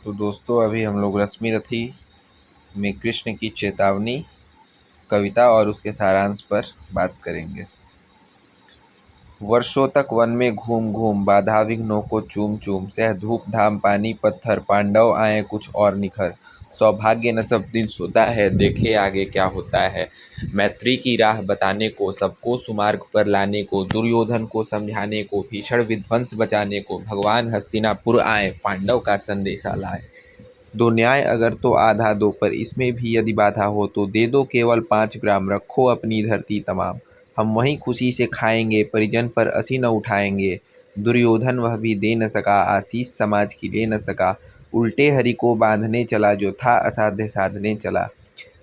तो दोस्तों अभी हम लोग रश्मि रथी में कृष्ण की चेतावनी कविता और उसके सारांश पर बात करेंगे। वर्षों तक वन में घूम घूम बाधा विघ्नों को चूम चूम सह धूप धाम पानी पत्थर पांडव आए कुछ और निखर सौभाग्य न सब दिन सोता है देखे आगे क्या होता है। मैत्री की राह बताने को सबको सुमार्ग पर लाने को दुर्योधन को समझाने को भीषण विध्वंस बचाने को भगवान हस्तिनापुर आए पांडव का संदेशा लाए। दो न्याय अगर तो आधा दो पर इसमें भी यदि बाधा हो तो दे दो केवल 5 ग्राम रखो अपनी धरती तमाम। हम वहीं खुशी से खाएंगे परिजन पर असी न उठाएंगे। दुर्योधन वह भी दे न सका आशीष समाज की ले न सका। उल्टे हरि को बांधने चला जो था असाध्य साधने चला।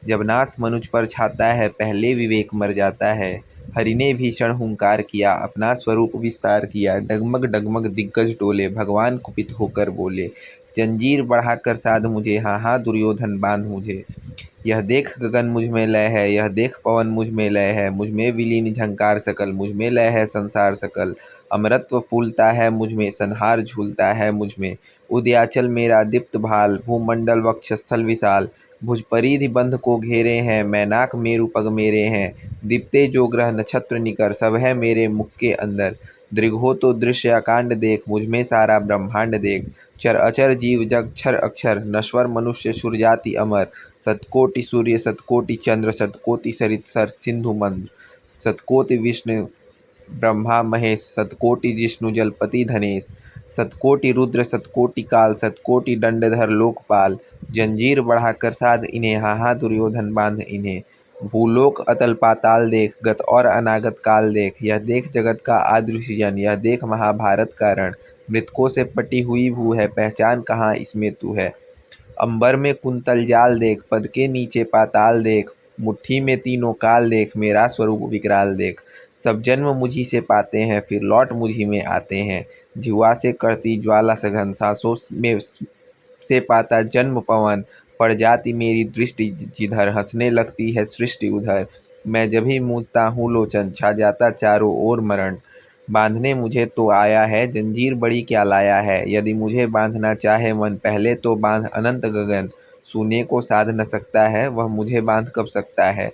जब नास मनुज पर छाता है पहले विवेक मर जाता है। हरि ने भीषण हुंकार किया अपना स्वरूप विस्तार किया डगमग डगमग दिग्गज डोले भगवान कुपित होकर बोले। जंजीर बढ़ाकर साध मुझे हाँ हाँ दुर्योधन बांध मुझे। यह देख गगन मुझ में लय है यह देख पवन मुझ में लय है मुझ में विलीन झंकार सकल मुझ में लय है संसार सकल। अमरत्व फूलता है मुझ में संहार झूलता है मुझ में। उदयाचल मेरा दीप्त भाल भूमंडल वक्षस्थल विशाल। भुज परिधि बंध को घेरे हैं मैनाक मेरु पग मेरे हैं। दीप्ते जो ग्रह नक्षत्र निकर सब है मेरे मुख के अंदर। दृघ हो तो दृश्य अकांड देख मुझ में सारा ब्रह्मांड देख। चर अचर जीव जग क्षर अक्षर नश्वर मनुष्य सुर जाति अमर। सतकोटि सूर्य सतकोटि चंद्र सतकोटि सरित सर सिंधु मंद्र। सतकोटि विष्णु ब्रह्मा महेश सतकोटि जिष्णु जलपति धनेश। सतकोटि रुद्र सतकोटि काल सतकोटि दंडधर लोकपाल। जंजीर बढ़ाकर साध इन्हें हाँ हाँ दुर्योधन बांध इन्हें। भूलोक अतल पाताल देख गत और अनागत काल देख यह देख जगत का आदि सृजन यह देख महाभारत का रण। मृतकों से पटी हुई भू है पहचान कहाँ इसमें तू है। अंबर में कुंतल जाल देख पद के नीचे पाताल देख। मुट्ठी में तीनों काल देख मेरा स्वरूप विकराल देख। सब जन्म मुझी से पाते हैं फिर लौट मुझी में आते हैं। जिह्वा से करती ज्वाला सघन सांसों में से पाता जन्म पवन। पड़ जाती मेरी दृष्टि जिधर हंसने लगती है सृष्टि उधर। मैं जब ही मूंदता हूँ लोचन छा जाता चारों ओर मरण। बांधने मुझे तो आया है जंजीर बड़ी क्या लाया है। यदि मुझे बांधना चाहे मन पहले तो बांध अनंत गगन। सूने को साध न सकता है वह मुझे बांध कब सकता है।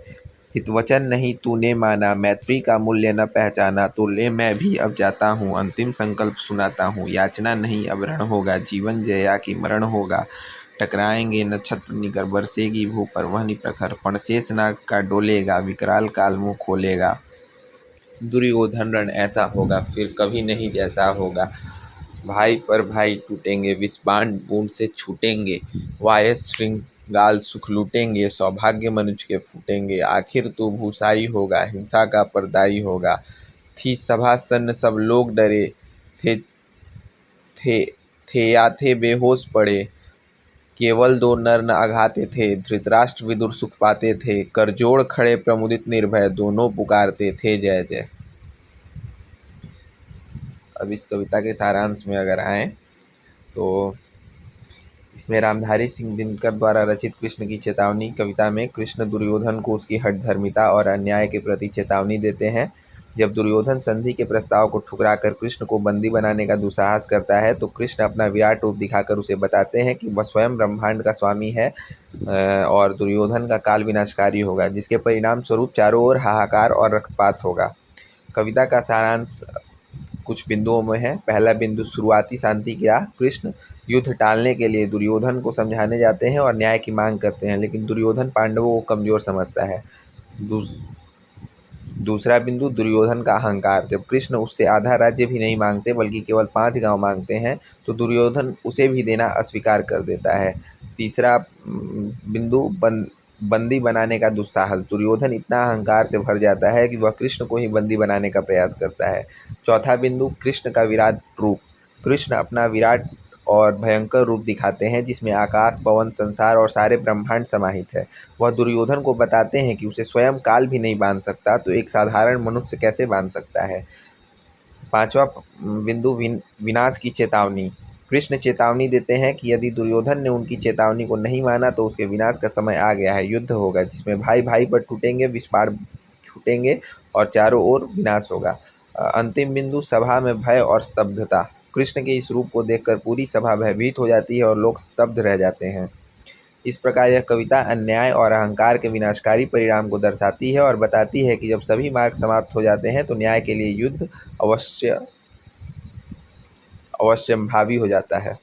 हितवचन नहीं तूने माना मैत्री का मूल्य न पहचाना तो ले मैं भी अब जाता हूँ अंतिम संकल्प सुनाता हूँ। याचना नहीं अब रण होगा जीवन जया की मरण होगा। टकराएंगे नक्षत्र निकर बरसेगी भू पर वह निप्रखर फणशेष नाग का डोलेगा विकराल काल मुँह खोलेगा। दुर्योधन रण ऐसा होगा फिर कभी नहीं जैसा होगा। भाई पर भाई टूटेंगे विष-बाण बूंद से छूटेंगे। वायस श्रृंगाल सुख लूटेंगे सौभाग्य मनुज के फूटेंगे। आखिर तू भूसाई होगा हिंसा का परदाई होगा। थी सभा सन्न सब लोग डरे थे थे थे या थे बेहोश पड़े। केवल 2 नर न अघाते थे धृतराष्ट्र विदुर सुख पाते थे। करजोड़ खड़े प्रमुदित निर्भय दोनों पुकारते थे जय जय। अब इस कविता के सारांश में अगर आए तो इसमें रामधारी सिंह दिनकर द्वारा रचित कृष्ण की चेतावनी कविता में कृष्ण दुर्योधन को उसकी हठधर्मिता और अन्याय के प्रति चेतावनी देते हैं। जब दुर्योधन संधि के प्रस्ताव को ठुकराकर कृष्ण को बंदी बनाने का दुस्साहस करता है तो कृष्ण अपना विराट रूप दिखाकर उसे बताते हैं कि वह स्वयं ब्रह्मांड का स्वामी है और दुर्योधन का काल विनाशकारी होगा जिसके परिणाम स्वरूप चारों ओर हाहाकार और रक्तपात होगा। कविता का सारांश कुछ बिंदुओं में है। पहला बिंदु शुरुआती शांति की राह। कृष्ण युद्ध टालने के लिए दुर्योधन को समझाने जाते हैं और न्याय की मांग करते हैं लेकिन दुर्योधन पांडवों को कमजोर समझता है। दूसरा बिंदु दुर्योधन का अहंकार। जब कृष्ण उससे आधा राज्य भी नहीं मांगते बल्कि केवल 5 गांव मांगते हैं तो दुर्योधन उसे भी देना अस्वीकार कर देता है। तीसरा बिंदु बंदी बनाने का दुस्साहस। दुर्योधन इतना अहंकार से भर जाता है कि वह कृष्ण को ही बंदी बनाने का प्रयास करता है। चौथा बिंदु कृष्ण का विराट रूप। कृष्ण अपना विराट और भयंकर रूप दिखाते हैं जिसमें आकाश पवन संसार और सारे ब्रह्मांड समाहित है। वह दुर्योधन को बताते हैं कि उसे स्वयं काल भी नहीं बांध सकता तो एक साधारण मनुष्य कैसे बांध सकता है। पांचवा बिंदु विनाश की चेतावनी। कृष्ण चेतावनी देते हैं कि यदि दुर्योधन ने उनकी चेतावनी को नहीं माना तो उसके विनाश का समय आ गया है। युद्ध होगा जिसमें भाई भाई पर टूटेंगे विष-बाण छूटेंगे और चारों ओर विनाश होगा। अंतिम बिंदु सभा में भय और स्तब्धता। कृष्ण के इस रूप को देखकर पूरी सभा भयभीत हो जाती है और लोग स्तब्ध रह जाते हैं। इस प्रकार यह कविता अन्याय और अहंकार के विनाशकारी परिणाम को दर्शाती है और बताती है कि जब सभी मार्ग समाप्त हो जाते हैं तो न्याय के लिए युद्ध अवश्यंभावी हो जाता है।